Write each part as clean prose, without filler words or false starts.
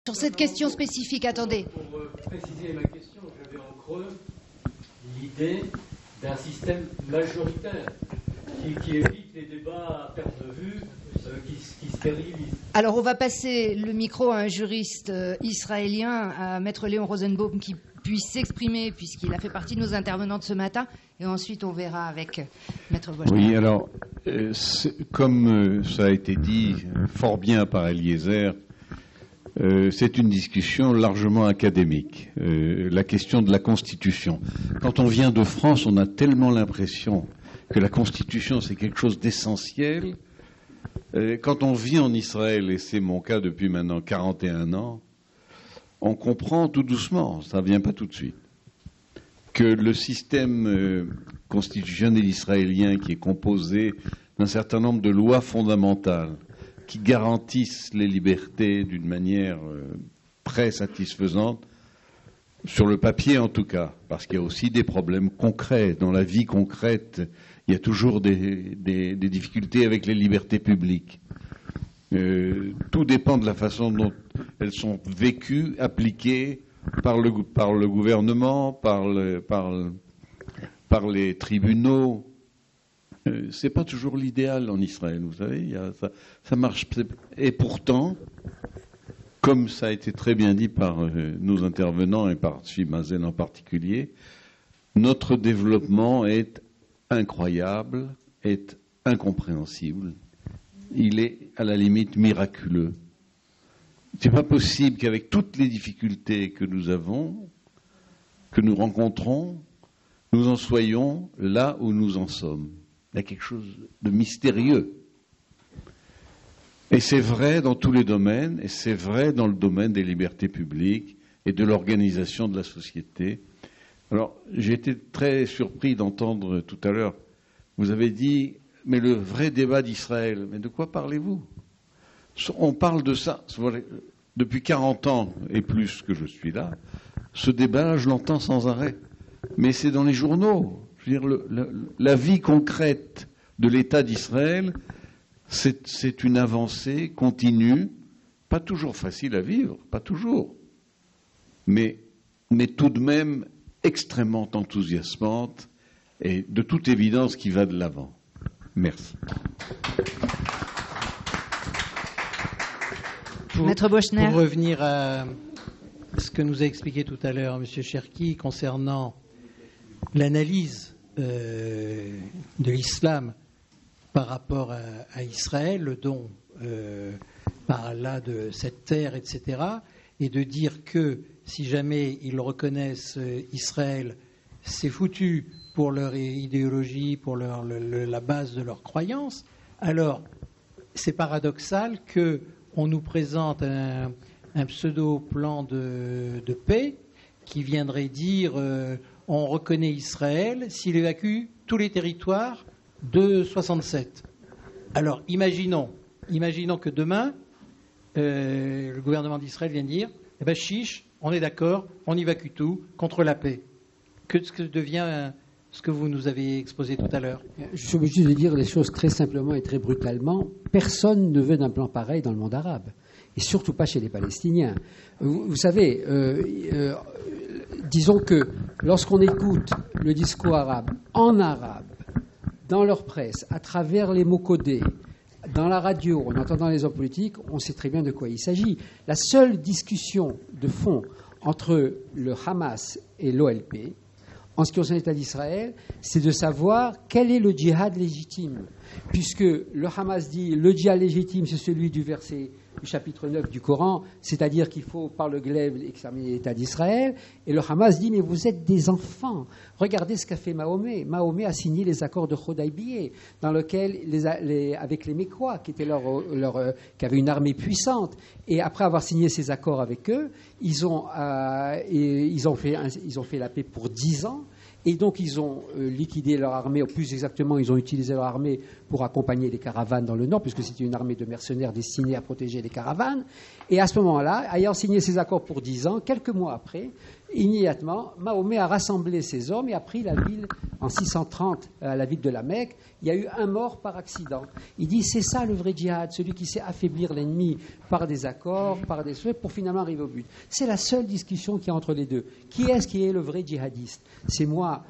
Sur cette question spécifique, attendez. Pour préciser ma question, j'avais en creux l'idée d'un système majoritaire qui évite les débats à perte de vue qui stérilisent. Alors, on va passer le micro à un juriste israélien, à Maître Léon Rosenbaum, qui puisse s'exprimer, puisqu'il a fait partie de nos intervenants de ce matin. Et ensuite, on verra avec Maître Bochner. Oui, alors, comme ça a été dit fort bien par Eliezer, c'est une discussion largement académique. La question de la Constitution. Quand on vient de France, on a tellement l'impression que la Constitution, c'est quelque chose d'essentiel. Quand on vit en Israël, et c'est mon cas depuis maintenant 41 ans, on comprend tout doucement, ça ne vient pas tout de suite, que le système constitutionnel israélien qui est composé d'un certain nombre de lois fondamentales qui garantissent les libertés d'une manière très satisfaisante, sur le papier en tout cas, parce qu'il y a aussi des problèmes concrets. Dans la vie concrète, il y a toujours des difficultés avec les libertés publiques. Tout dépend de la façon dont elles sont vécues, appliquées par le gouvernement, par les tribunaux. C'est pas toujours l'idéal en Israël, vous savez. Ça marche. Et pourtant, comme ça a été très bien dit par nos intervenants et par Mazen en particulier, notre développement est incroyable, est incompréhensible. Il est à la limite miraculeux. C'est pas possible qu'avec toutes les difficultés que nous avons, que nous rencontrons, nous en soyons là où nous en sommes. Il y a quelque chose de mystérieux. Et c'est vrai dans tous les domaines, et c'est vrai dans le domaine des libertés publiques et de l'organisation de la société. Alors, j'ai été très surpris d'entendre tout à l'heure, vous avez dit, mais le vrai débat d'Israël, mais de quoi parlez-vous? On parle de ça. Depuis 40 ans et plus que je suis là, ce débat-là, je l'entends sans arrêt. Mais c'est dans les journaux. Je veux dire, la vie concrète de l'État d'Israël, c'est une avancée continue, pas toujours facile à vivre, pas toujours, mais tout de même extrêmement enthousiasmante et de toute évidence qui va de l'avant. Merci. Maître Bochner. Pour revenir à ce que nous a expliqué tout à l'heure M. Cherki concernant l'analyse de l'islam par rapport à Israël, le don par là de cette terre, etc., et de dire que si jamais ils reconnaissent Israël, c'est foutu pour leur idéologie, pour la base de leur croyance, alors c'est paradoxal qu'on nous présente un pseudo-plan de paix qui viendrait dire on reconnaît Israël s'il évacue tous les territoires de 67. Alors imaginons que demain le gouvernement d'Israël vient dire eh ben chiche, on est d'accord, on évacue tout contre la paix. Que devient ce que vous nous avez exposé tout à l'heure? Je suis obligé de dire les choses très simplement et très brutalement. Personne ne veut d'un plan pareil dans le monde arabe. Et surtout pas chez les Palestiniens. Vous savez, disons que lorsqu'on écoute le discours arabe en arabe, dans leur presse, à travers les mots codés, dans la radio, en entendant les hommes politiques, on sait très bien de quoi il s'agit. La seule discussion de fond entre le Hamas et l'OLP, en ce qui concerne l'État d'Israël, c'est de savoir quel est le djihad légitime. Puisque le Hamas dit le djihad légitime, c'est celui du verset du chapitre 9 du Coran, c'est-à-dire qu'il faut, par le glaive, exterminer l'État d'Israël. Et le Hamas dit, mais vous êtes des enfants. Regardez ce qu'a fait Mahomet. Mahomet a signé les accords de Hodaïbieh, dans lequel, avec les Mécois, qui avaient une armée puissante. Et après avoir signé ces accords avec eux, ils ont fait la paix pour 10 ans. Et donc, ils ont liquidé leur armée, ou plus exactement, ils ont utilisé leur armée pour accompagner les caravanes dans le nord, puisque c'était une armée de mercenaires destinée à protéger les caravanes. Et à ce moment-là, ayant signé ces accords pour 10 ans, quelques mois après, immédiatement, Mahomet a rassemblé ses hommes et a pris la ville en 630, la ville de la Mecque. Il y a eu un mort par accident. Il dit, c'est ça le vrai djihad, celui qui sait affaiblir l'ennemi par des accords, par des souhaits, pour finalement arriver au but. C'est la seule discussion qu'il y a entre les deux. Qui est-ce qui est le vrai djihadiste? C'est moi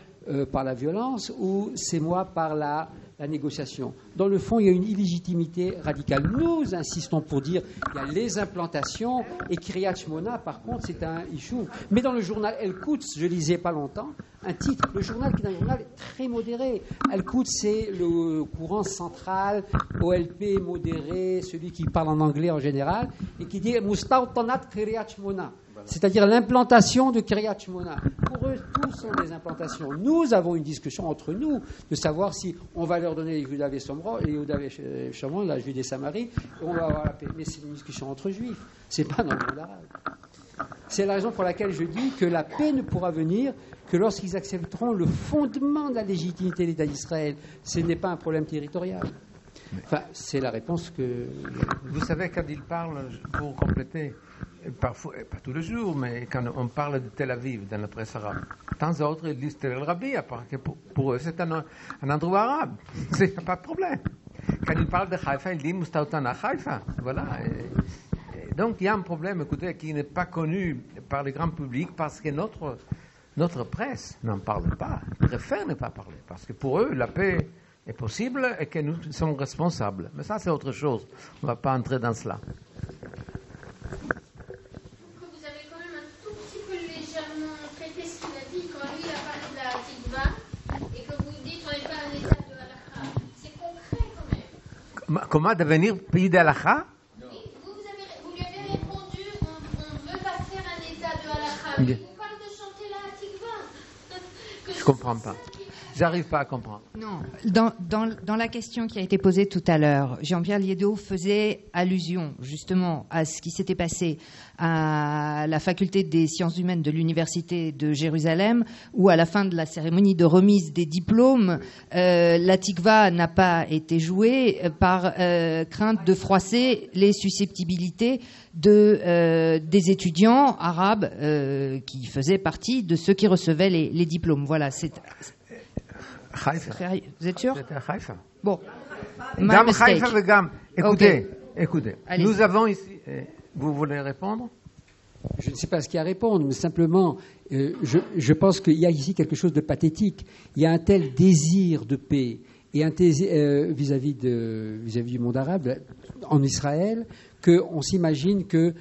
par la violence ou c'est moi par la négociation? Dans le fond, il y a une illégitimité radicale. Nous insistons pour dire qu'il y a les implantations et Kiryat Shmona, par contre, c'est un issue. Mais dans le journal El-Quds, je lisais pas longtemps, un titre, le journal qui est un journal très modéré. El-Quds, c'est le courant central, OLP modéré, celui qui parle en anglais en général, et qui dit Mustawtanat Kiryat Shmona. C'est-à-dire l'implantation de Kiryat Shmona. Pour eux, tous sont des implantations. Nous avons une discussion entre nous de savoir si on va leur donner les Yehuda et Shomron, la Judée Samarie, et on va avoir la paix. Mais c'est une discussion entre juifs. C'est pas dans le monde arabe. C'est la raison pour laquelle je dis que la paix ne pourra venir que lorsqu'ils accepteront le fondement de la légitimité de l'État d'Israël. Ce n'est pas un problème territorial. Enfin, c'est la réponse que... Vous savez, quand il parle, pour compléter, parfois, pas tous les jours, mais quand on parle de Tel Aviv dans la presse arabe, de temps en temps, ils disent Tel Rabia, parce que pour eux, c'est un endroit arabe. C'est pas de problème. Quand ils parlent de Haïfa, ils disent Mustautana Haïfa. Voilà. Et donc, il y a un problème, écoutez, qui n'est pas connu par le grand public, parce que notre presse n'en parle pas, préfère ne pas parler, parce que pour eux, la paix est possible et que nous sommes responsables. Mais ça, c'est autre chose. On ne va pas entrer dans cela. Vous avez quand même un tout petit peu légèrement traité ce qu'il a dit quand lui a parlé de la Tikva et que vous dites qu'on n'est pas un état de halakha. C'est concret quand même. Comment devenir pays d'halakha? Vous lui avez répondu on ne veut pas faire un état de halakha. Mais il vous parle de chanter la Tikva. Je ne comprends pas. J'arrive pas à comprendre. Non, dans la question qui a été posée tout à l'heure, Jean-Pierre Liédot faisait allusion justement à ce qui s'était passé à la faculté des sciences humaines de l'université de Jérusalem, où à la fin de la cérémonie de remise des diplômes, la tikva n'a pas été jouée par crainte de froisser les susceptibilités des étudiants arabes qui faisaient partie de ceux qui recevaient les diplômes. Voilà, c'est... Haïfa. Vous êtes sûr? C'était à Haïfa. Bon. Gam Haïfa et Gam. Écoutez, Allez-y. Nous avons ici... Vous voulez répondre? Je ne sais pas ce qu'il y a à répondre, mais simplement, je pense qu'il y a ici quelque chose de pathétique. Il y a un tel désir de paix et un vis-à-vis du monde arabe en Israël qu'on s'imagine que,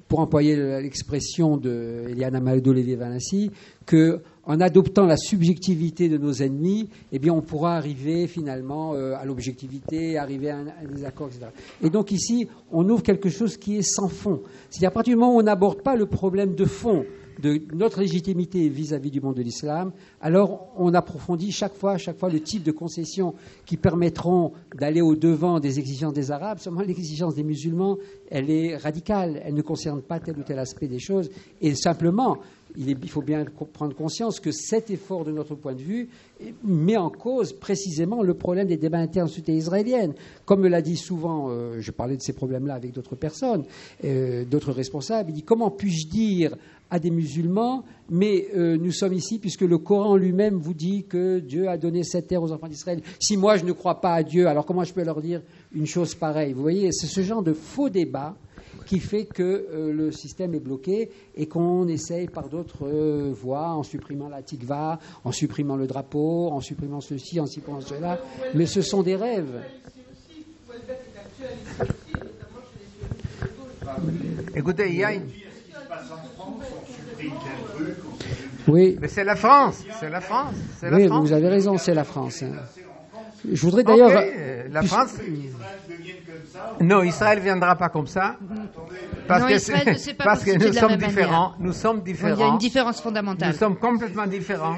pour employer l'expression de Eliana Maldo-Lévy-Valency, qu'en adoptant la subjectivité de nos ennemis, eh bien, on pourra arriver finalement à l'objectivité, arriver à des accords, etc. Et donc ici, on ouvre quelque chose qui est sans fond. C'est-à-dire à partir du moment où on n'aborde pas le problème de fond de notre légitimité vis-à-vis du monde de l'islam, alors on approfondit chaque fois le type de concessions qui permettront d'aller au-devant des exigences des Arabes. Seulement l'exigence des musulmans, elle est radicale, elle ne concerne pas tel ou tel aspect des choses. Et simplement, il faut bien prendre conscience que cet effort, de notre point de vue, met en cause précisément le problème des débats internes en société israélienne. Comme me l'a dit souvent, je parlais de ces problèmes-là avec d'autres personnes, d'autres responsables, il dit « Comment puis-je dire à des musulmans, mais nous sommes ici puisque le Coran lui-même vous dit que Dieu a donné cette terre aux enfants d'Israël. Si moi je ne crois pas à Dieu, alors comment je peux leur dire une chose pareille ?» Vous voyez, c'est ce genre de faux débat qui fait que le système est bloqué et qu'on essaye par d'autres voies, en supprimant la tikva, en supprimant le drapeau, en supprimant ceci, en supprimant cela. Mais ce sont des rêves. Écoutez, il y a une... Oui. Mais c'est la France, c'est la France. C'est la Oui, France. vous avez raison, c'est la France. Je voudrais d'ailleurs... la France... Non, Israël ne viendra pas comme ça. Parce Non, que, Israël ne s'est pas parce que constitué nous de la sommes même différents. manière. Nous sommes différents. Il y a une différence fondamentale. Nous sommes complètement différents.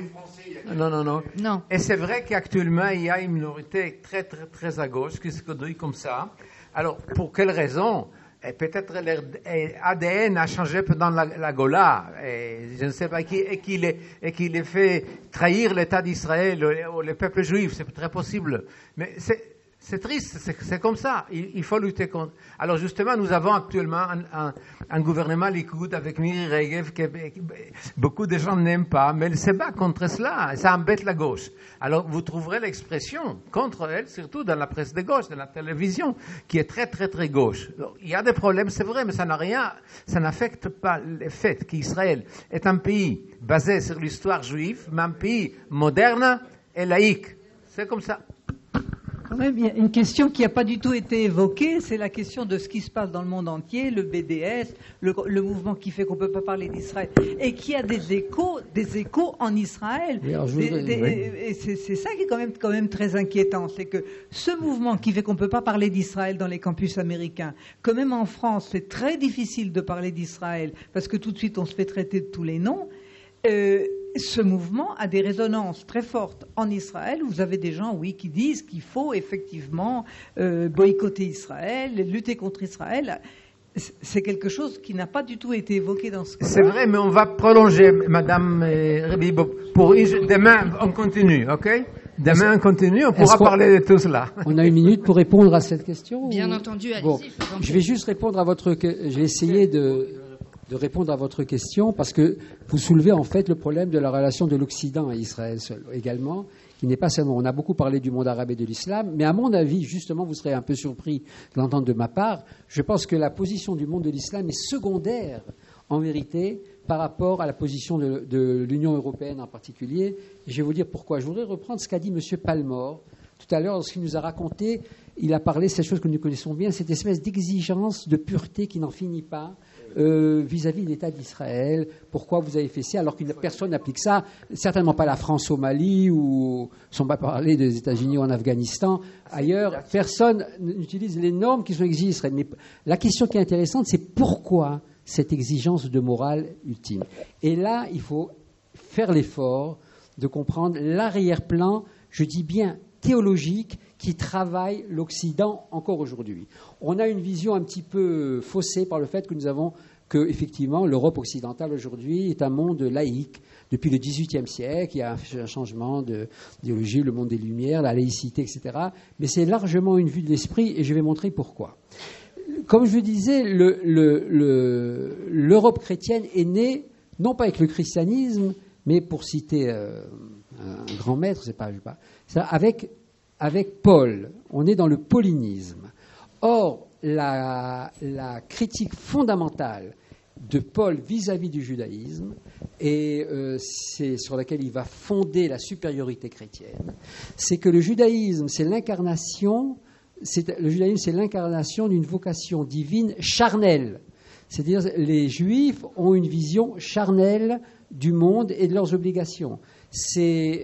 Non. Non. Et c'est vrai qu'actuellement, il y a une minorité très, très, très à gauche qui se conduit comme ça. Alors, pour quelle raison? Et peut-être leur ADN a changé pendant la Gola, et je ne sais pas qui, et qu'il ait fait trahir l'État d'Israël ou le peuple juif, c'est très possible. Mais C'est triste, c'est comme ça. Il faut lutter contre. Alors justement, nous avons actuellement un gouvernement Likoud avec Miri Regev que beaucoup de gens n'aiment pas, mais elle se bat contre cela. Ça embête la gauche. Alors vous trouverez l'expression contre elle, surtout dans la presse de gauche, dans la télévision, qui est très très très gauche. Alors, il y a des problèmes, c'est vrai, mais ça n'affecte pas le fait qu'Israël est un pays basé sur l'histoire juive, mais un pays moderne et laïque. C'est comme ça. Quand même, il y a une question qui n'a pas du tout été évoquée, c'est la question de ce qui se passe dans le monde entier, le BDS, le mouvement qui fait qu'on ne peut pas parler d'Israël, et qui a des échos en Israël. Oui, alors Et c'est ça qui est quand même très inquiétant, c'est que ce mouvement qui fait qu'on ne peut pas parler d'Israël dans les campus américains, que même en France, c'est très difficile de parler d'Israël, parce que tout de suite on se fait traiter de tous les noms. Ce mouvement a des résonances très fortes en Israël. Vous avez des gens, oui, qui disent qu'il faut effectivement boycotter Israël, lutter contre Israël. C'est quelque chose qui n'a pas du tout été évoqué dans ce cas. C'est vrai, mais on va prolonger, Madame Rebibo. Demain, on continue, ok? Demain, on continue, on pourra parler de tout cela. On a une minute pour répondre à cette question. Bien entendu, allez-y. Bon, je vais juste répondre à votre... Je vais essayer de répondre à votre question, parce que vous soulevez en fait le problème de la relation de l'Occident à Israël également, qui n'est pas seulement... On a beaucoup parlé du monde arabe et de l'islam, mais à mon avis, justement, vous serez un peu surpris de l'entendre de ma part, je pense que la position du monde de l'islam est secondaire, en vérité, par rapport à la position de l'Union européenne en particulier. Et je vais vous dire pourquoi. Je voudrais reprendre ce qu'a dit M. Palmore tout à l'heure, lorsqu'il nous a raconté, il a parlé de cette chose que nous connaissons bien, cette espèce d'exigence de pureté qui n'en finit pas, vis-à-vis de l'État d'Israël. Pourquoi vous avez fait ça alors que personne n'applique ça? Certainement pas la France au Mali ou, sans pas parler des États-Unis ou en Afghanistan. Ailleurs, personne n'utilise les normes qui sont exigées d'Israël. Mais la question qui est intéressante, c'est pourquoi cette exigence de morale ultime? Et là, il faut faire l'effort de comprendre l'arrière-plan, je dis bien théologique, qui travaille l'Occident encore aujourd'hui. On a une vision un petit peu faussée par le fait que nous avons que, effectivement, l'Europe occidentale aujourd'hui est un monde laïque. Depuis le XVIIIe siècle, il y a un changement d'idéologie, le monde des Lumières, la laïcité, etc. Mais c'est largement une vue de l'esprit, et je vais montrer pourquoi. Comme je disais, l'Europe chrétienne est née, non pas avec le christianisme, mais pour citer un grand maître, avec Paul. On est dans le paulinisme. Or, la critique fondamentale de Paul vis-à-vis du judaïsme, et c'est sur laquelle il va fonder la supériorité chrétienne, c'est que le judaïsme, c'est l'incarnation d'une vocation divine charnelle. C'est-à-dire les Juifs ont une vision charnelle du monde et de leurs obligations. C'est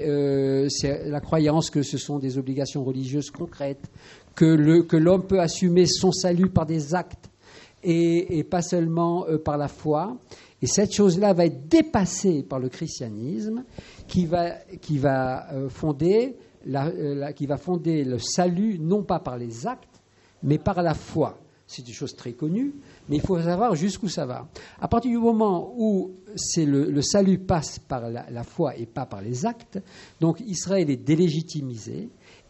la croyance que ce sont des obligations religieuses concrètes, que l'homme peut assumer son salut par des actes et pas seulement par la foi. Et cette chose-là va être dépassée par le christianisme qui va fonder le salut non pas par les actes, mais par la foi. C'est une chose très connue, mais il faut savoir jusqu'où ça va. À partir du moment où le salut passe par la foi et pas par les actes, donc Israël est délégitimisé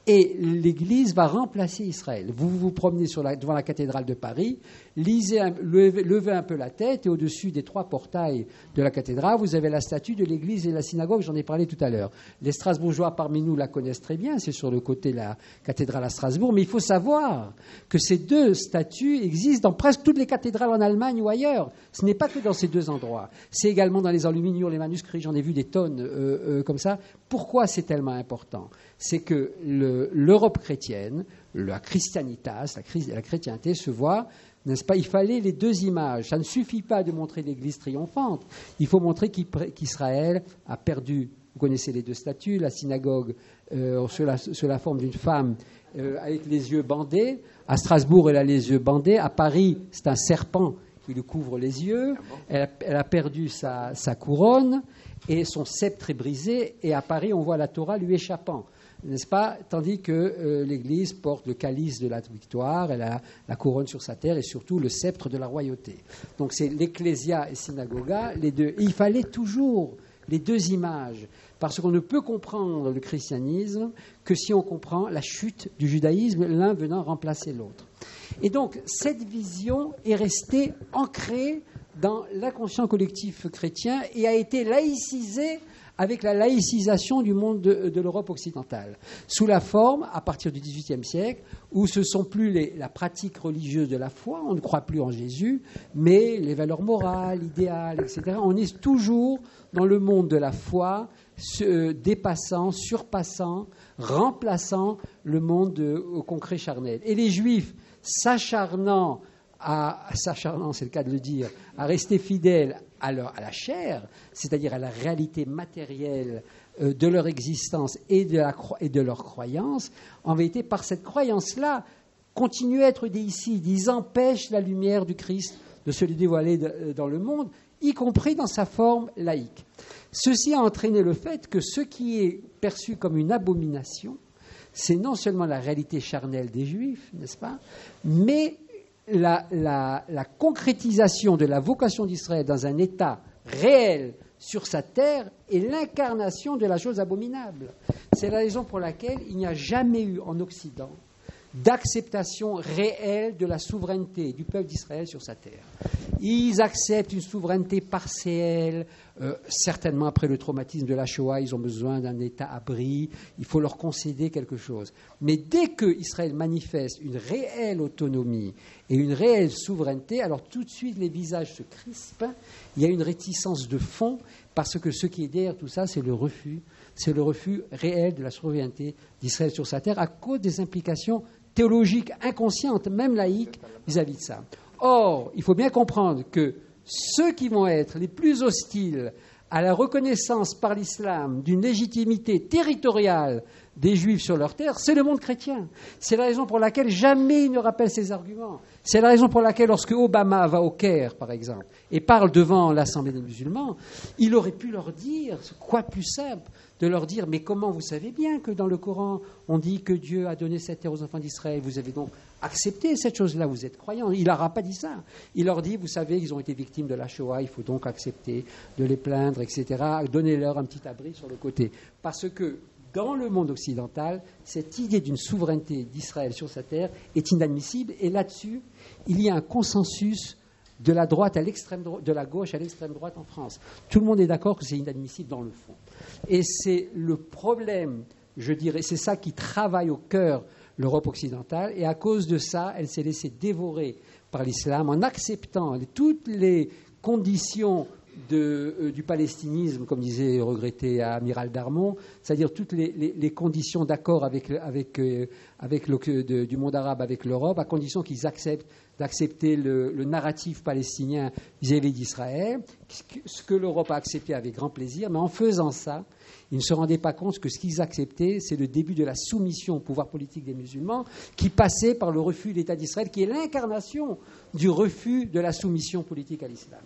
et l'Église va remplacer Israël. Vous vous promenez devant la cathédrale de Paris, levez un peu la tête et au-dessus des 3 portails de la cathédrale, vous avez la statue de l'Église et la synagogue, j'en ai parlé tout à l'heure. Les Strasbourgeois parmi nous la connaissent très bien, c'est sur le côté de la cathédrale à Strasbourg, mais il faut savoir que ces 2 statues existent dans presque toutes les cathédrales en Allemagne ou ailleurs. Ce n'est pas que dans ces 2 endroits. C'est également dans les enluminures, les manuscrits, j'en ai vu des tonnes comme ça. Pourquoi c'est tellement important? C'est que l'Europe chrétienne, la christianitas, la chrétienté se voit, n'est-ce pas? Il fallait les 2 images. Ça ne suffit pas de montrer l'Église triomphante. Il faut montrer qu'Israël a perdu. Vous connaissez les 2 statues, la synagogue sous la forme d'une femme avec les yeux bandés. À Strasbourg, elle a les yeux bandés. À Paris, c'est un serpent qui lui couvre les yeux. Elle a perdu sa couronne et son sceptre est brisé. Et à Paris, on voit la Torah lui échappant. N'est-ce pas? Tandis que l'Église porte le calice de la victoire, elle a la couronne sur sa terre et surtout le sceptre de la royauté. Donc c'est l'Ecclésia et Synagoga, les 2. Et il fallait toujours les deux images, parce qu'on ne peut comprendre le christianisme que si on comprend la chute du judaïsme, l'un venant remplacer l'autre. Et donc, cette vision est restée ancrée dans l'inconscient collectif chrétien et a été laïcisée avec la laïcisation du monde de l'Europe occidentale, sous la forme, à partir du XVIIIe siècle, où ce ne sont plus la pratique religieuse de la foi, on ne croit plus en Jésus, mais les valeurs morales, idéales, etc. On est toujours dans le monde de la foi, dépassant, surpassant, remplaçant le monde concret charnel. Et les Juifs, s'acharnant, c'est le cas de le dire, à rester fidèles à la chair, c'est-à-dire à la réalité matérielle de leur existence et de leur croyance, en vérité, par cette croyance-là, continuent à être déicides. Ils empêchent la lumière du Christ de se dévoiler dans le monde, y compris dans sa forme laïque. Ceci a entraîné le fait que ce qui est perçu comme une abomination, c'est non seulement la réalité charnelle des Juifs, n'est-ce pas, mais la concrétisation de la vocation d'Israël dans un État réel sur sa terre est l'incarnation de la chose abominable. C'est la raison pour laquelle il n'y a jamais eu en Occident d'acceptation réelle de la souveraineté du peuple d'Israël sur sa terre. Ils acceptent une souveraineté partielle, certainement après le traumatisme de la Shoah, ils ont besoin d'un État-abri, il faut leur concéder quelque chose. Mais dès qu'Israël manifeste une réelle autonomie et une réelle souveraineté, alors tout de suite les visages se crispent, il y a une réticence de fond, parce que ce qui est derrière tout ça, c'est le refus réel de la souveraineté d'Israël sur sa terre, à cause des implications théologiques inconscientes, même laïques, vis-à-vis de ça. Or, il faut bien comprendre que ceux qui vont être les plus hostiles à la reconnaissance par l'islam d'une légitimité territoriale des Juifs sur leur terre, c'est le monde chrétien. C'est la raison pour laquelle jamais il ne rappelle ces arguments. C'est la raison pour laquelle, lorsque Obama va au Caire, par exemple, et parle devant l'Assemblée des musulmans, il aurait pu leur dire, quoi de plus simple, de leur dire, mais comment vous savez bien que dans le Coran, on dit que Dieu a donné cette terre aux enfants d'Israël, vous avez donc accepté cette chose-là, vous êtes croyants. Il n'aura pas dit ça. Il leur dit, vous savez, ils ont été victimes de la Shoah, il faut donc accepter de les plaindre, etc. Donnez-leur un petit abri sur le côté. Parce que dans le monde occidental, cette idée d'une souveraineté d'Israël sur sa terre est inadmissible, et là-dessus, il y a un consensus de la droite à l'extrême de la gauche à l'extrême droite en France. Tout le monde est d'accord que c'est inadmissible dans le fond. Et c'est le problème, je dirais, c'est ça qui travaille au cœur l'Europe occidentale, et à cause de ça, elle s'est laissée dévorer par l'islam en acceptant toutes les conditions du palestinisme, comme disait regretté Amiral Darmon, c'est-à-dire toutes les conditions d'accord du monde arabe avec l'Europe, à condition qu'ils acceptent d'accepter le narratif palestinien vis-à-vis d'Israël, ce que l'Europe a accepté avec grand plaisir, mais en faisant ça, ils ne se rendaient pas compte que ce qu'ils acceptaient, c'est le début de la soumission au pouvoir politique des musulmans, qui passait par le refus de l'État d'Israël, qui est l'incarnation du refus de la soumission politique à l'islam.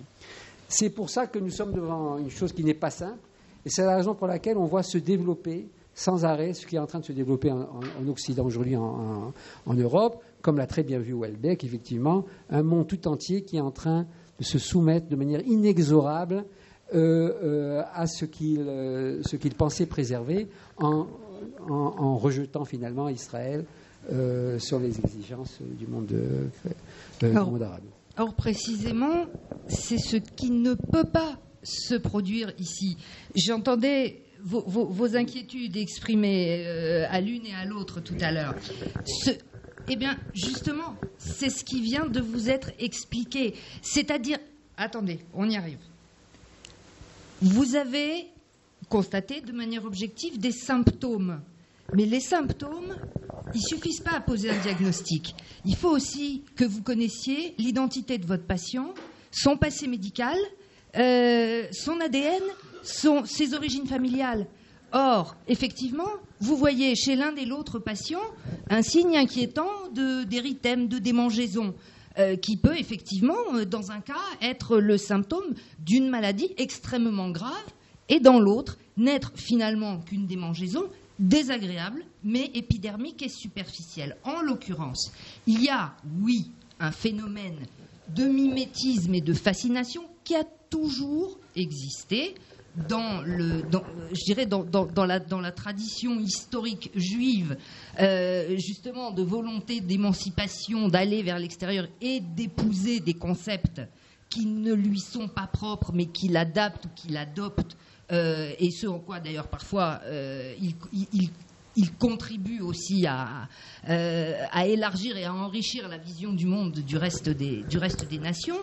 C'est pour ça que nous sommes devant une chose qui n'est pas simple, et c'est la raison pour laquelle on voit se développer sans arrêt ce qui est en train de se développer en Occident aujourd'hui, en Europe, comme l'a très bien vu Houellebecq, effectivement, un monde tout entier qui est en train de se soumettre de manière inexorable à ce qu'il pensait préserver en rejetant finalement Israël sur les exigences du monde arabe. Or, précisément, c'est ce qui ne peut pas se produire ici. J'entendais vos inquiétudes exprimées à l'une et à l'autre tout à l'heure. Eh bien, justement, c'est ce qui vient de vous être expliqué. C'est-à-dire... Attendez, on y arrive. Vous avez constaté de manière objective des symptômes. Mais les symptômes, ils ne suffisent pas à poser un diagnostic. Il faut aussi que vous connaissiez l'identité de votre patient, son passé médical, son ADN, ses origines familiales. Or, effectivement, vous voyez chez l'un et l'autre patient un signe inquiétant d'érythème, de démangeaison, qui peut effectivement, dans un cas, être le symptôme d'une maladie extrêmement grave, et dans l'autre, n'être finalement qu'une démangeaison désagréable, mais épidermique et superficielle. En l'occurrence, il y a, oui, un phénomène de mimétisme et de fascination qui a toujours existé je dirais dans la tradition historique juive, justement de volonté d'émancipation, d'aller vers l'extérieur et d'épouser des concepts qui ne lui sont pas propres, mais qu'il adapte ou qu'il adopte, et ce en quoi d'ailleurs parfois il contribue aussi à élargir et à enrichir la vision du monde du reste des nations,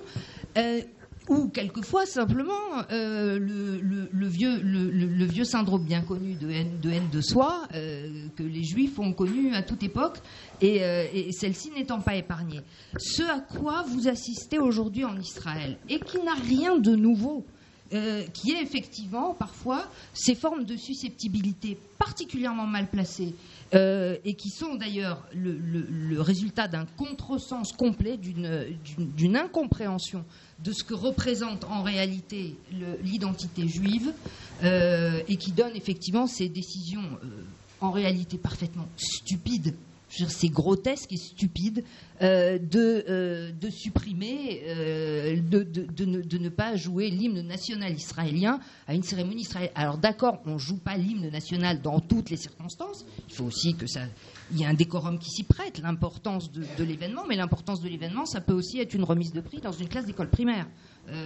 ou quelquefois simplement le vieux syndrome bien connu de haine de soi que les Juifs ont connu à toute époque, et celle-ci n'étant pas épargnée. Ce à quoi vous assistez aujourd'hui en Israël, et qui n'a rien de nouveau, qui est effectivement parfois ces formes de susceptibilité particulièrement mal placées, et qui sont d'ailleurs le résultat d'un contresens complet, d'une incompréhension de ce que représente en réalité l'identité juive, et qui donne effectivement ces décisions en réalité parfaitement stupides. Je veux dire, c'est grotesque et stupide de supprimer, de ne pas jouer l'hymne national israélien à une cérémonie israélienne. Alors d'accord, on ne joue pas l'hymne national dans toutes les circonstances. Il faut aussi il y ait un décorum qui s'y prête, l'importance de l'événement, mais l'importance de l'événement, ça peut aussi être une remise de prix dans une classe d'école primaire,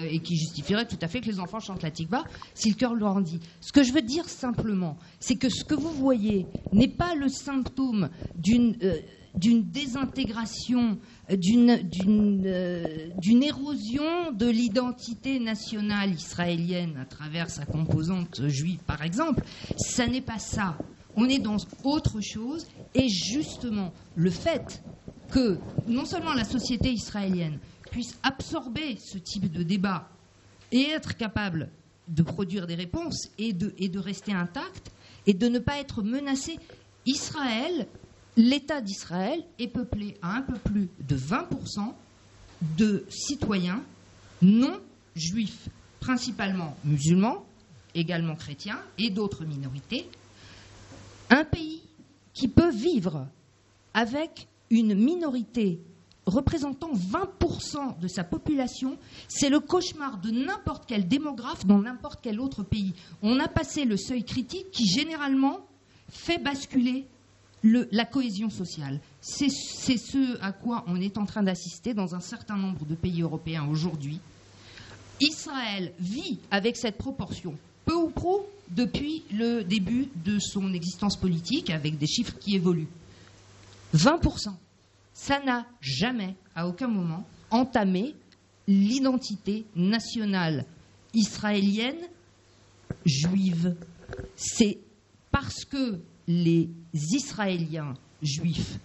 et qui justifierait tout à fait que les enfants chantent la tikva si le cœur leur en dit. Ce que je veux dire simplement, c'est que ce que vous voyez n'est pas le symptôme d'une désintégration, d'une érosion de l'identité nationale israélienne à travers sa composante juive, par exemple. Ça n'est pas ça. On est dans autre chose, et justement, le fait que non seulement la société israélienne puisse absorber ce type de débat et être capable de produire des réponses et de rester intact et de ne pas être menacé. Israël, l'État d'Israël est peuplé à un peu plus de 20% de citoyens non juifs, principalement musulmans, également chrétiens et d'autres minorités. Un pays qui peut vivre avec une minorité représentant 20% de sa population, c'est le cauchemar de n'importe quel démographe dans n'importe quel autre pays. On a passé le seuil critique qui, généralement, fait basculer la cohésion sociale. C'est ce à quoi on est en train d'assister dans un certain nombre de pays européens aujourd'hui. Israël vit avec cette proportion, peu ou prou, depuis le début de son existence politique, avec des chiffres qui évoluent. 20%. Ça n'a jamais, à aucun moment, entamé l'identité nationale israélienne juive. C'est parce que les Israéliens juifs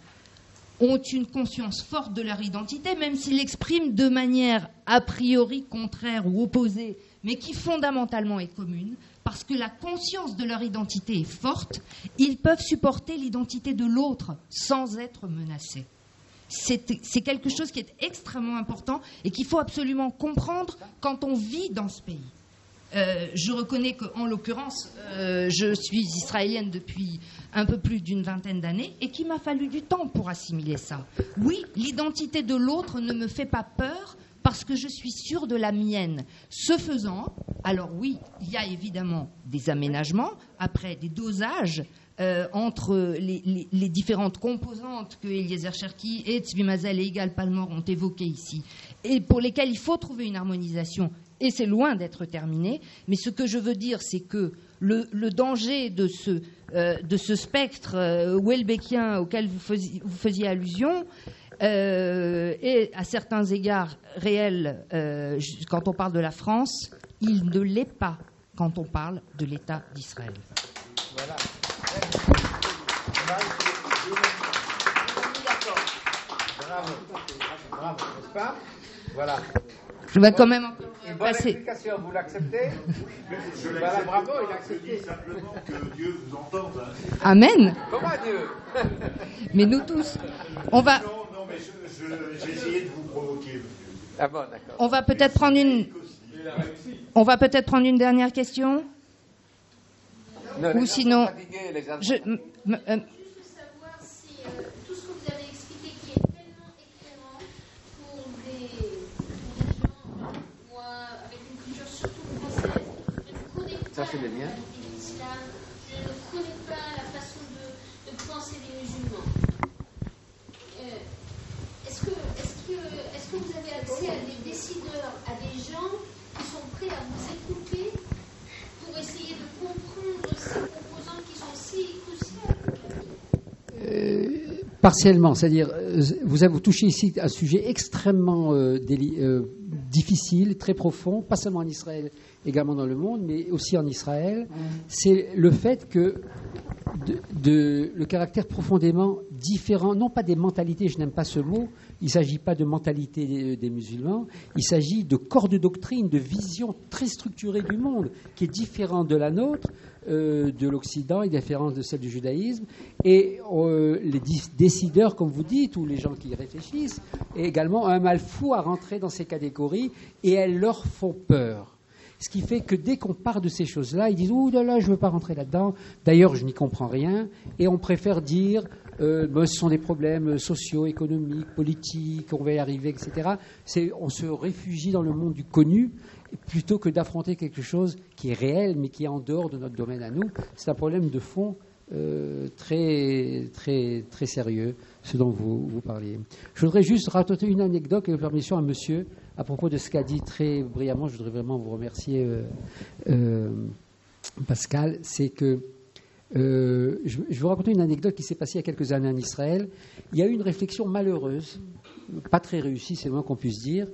ont une conscience forte de leur identité, même s'ils l'expriment de manière a priori contraire ou opposée, mais qui fondamentalement est commune, parce que la conscience de leur identité est forte, ils peuvent supporter l'identité de l'autre sans être menacés. C'est quelque chose qui est extrêmement important et qu'il faut absolument comprendre quand on vit dans ce pays. Je reconnais qu'en l'occurrence, je suis israélienne depuis un peu plus d'une vingtaine d'années et qu'il m'a fallu du temps pour assimiler ça. Oui, l'identité de l'autre ne me fait pas peur parce que je suis sûre de la mienne. Ce faisant, alors oui, il y a évidemment des aménagements, après des dosages entre les différentes composantes que Eliezer Cherki et Tzvi Mazel et Yigal Palmor ont évoquées ici, et pour lesquelles il faut trouver une harmonisation, et c'est loin d'être terminé. Mais ce que je veux dire, c'est que le danger de ce spectre houellebéckien auquel vous faisiez allusion est à certains égards réel quand on parle de la France. Il ne l'est pas quand on parle de l'État d'Israël. Voilà. Bravo, n'est-ce pas? Voilà. Je vais quand même une bonne explication, vous l'acceptez? Voilà, bravo, il a accepté. Simplement que Dieu vous entende. Amen. Comment Dieu? Mais nous tous, on va. Non, mais j'ai essayé de vous provoquer. Ah bon, d'accord. On va peut-être prendre une dernière question. Non, ou sinon, Je veux savoir si tout ce que vous avez expliqué, qui est tellement éclairant pour des gens, moi, avec une culture surtout française, mais pour des Ça, c'est le mien. L'islam, je ne connais pas la façon de penser des musulmans. Est-ce que vous avez accès à des décideurs, à des gens qui sont prêts à vous écouter pour essayer de comprendre ces composantes qui sont si cruciales? Partiellement, c'est-à-dire, vous avez touché ici un sujet extrêmement difficile, très profond, pas seulement en Israël, également dans le monde, mais aussi en Israël. C'est le fait que le caractère profondément différent, non pas des mentalités, je n'aime pas ce mot, il ne s'agit pas de mentalité des musulmans, il s'agit de corps de doctrine, de vision très structurée du monde, qui est différente de la nôtre, de l'Occident et différente de celle du judaïsme. Et les décideurs, comme vous dites, ou les gens qui y réfléchissent, également ont un mal fou à rentrer dans ces catégories et elles leur font peur. Ce qui fait que dès qu'on part de ces choses-là, ils disent « Ouh là là, je ne veux pas rentrer là-dedans. D'ailleurs, je n'y comprends rien. » Et on préfère dire ce sont des problèmes sociaux, économiques, politiques, on va y arriver, etc. On se réfugie dans le monde du connu plutôt que d'affronter quelque chose qui est réel, mais qui est en dehors de notre domaine à nous. C'est un problème de fond très, très, très sérieux, ce dont vous parliez. Je voudrais juste raconter une anecdote, avec permission à monsieur, à propos de ce qu'a dit très brillamment. Je voudrais vraiment vous remercier, Pascal. C'est que je vais vous raconter une anecdote qui s'est passée il y a quelques années en Israël. Il y a eu une réflexion malheureuse, pas très réussie, c'est le moins qu'on puisse dire,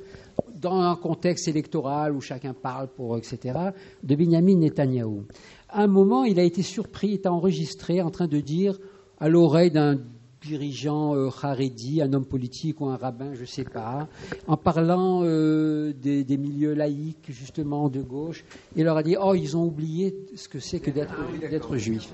dans un contexte électoral où chacun parle etc., de Benyamin Netanyahou. À un moment, il a été surpris, il était enregistré en train de dire à l'oreille d'un dirigeant haredi, un homme politique ou un rabbin, je ne sais pas, en parlant des milieux laïcs, justement, de gauche, il leur a dit « Oh, ils ont oublié ce que c'est que d'être juif. »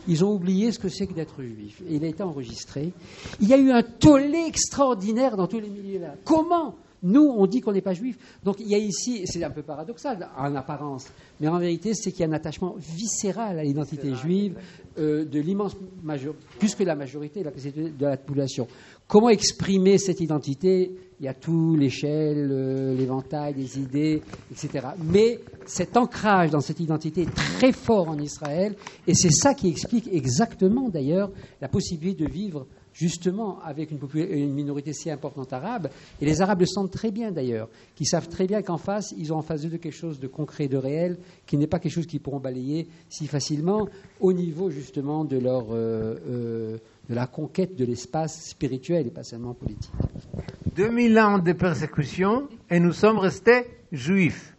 Ils ont oublié ce que c'est que d'être juif. Et il a été enregistré. Il y a eu un tollé extraordinaire dans tous les milieux là. Comment ? Nous, on dit qu'on n'est pas juif. Donc il y a ici, c'est un peu paradoxal en apparence, mais en vérité, c'est qu'il y a un attachement viscéral à l'identité juive de l'immense majorité, plus que la majorité de la population. Comment exprimer cette identité ? Il y a tout, l'échelle, l'éventail des idées, etc. Mais cet ancrage dans cette identité est très fort en Israël, et c'est ça qui explique exactement, d'ailleurs, la possibilité de vivre justement avec une minorité si importante arabe, et les Arabes le sentent très bien d'ailleurs, qui savent très bien qu'en face, ils ont en face d'eux de quelque chose de concret, de réel, qui n'est pas quelque chose qu'ils pourront balayer si facilement au niveau justement de la conquête de l'espace spirituel et pas seulement politique. 2000 ans de persécution et nous sommes restés juifs.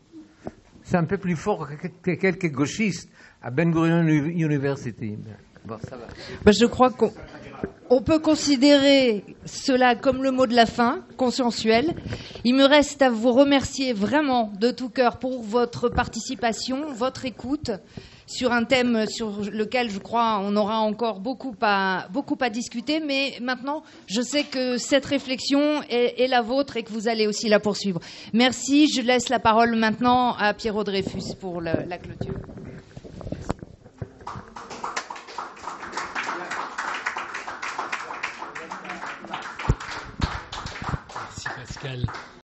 C'est un peu plus fort que quelques gauchistes à Ben Gurion University. Bon, ça va. Je crois qu'on peut considérer cela comme le mot de la fin, consensuel. Il me reste à vous remercier vraiment de tout cœur pour votre participation, votre écoute sur un thème sur lequel je crois on aura encore beaucoup à discuter. Mais maintenant, je sais que cette réflexion est la vôtre et que vous allez aussi la poursuivre. Merci. Je laisse la parole maintenant à Pierrot Dreyfus pour la clôture. Merci Pascal.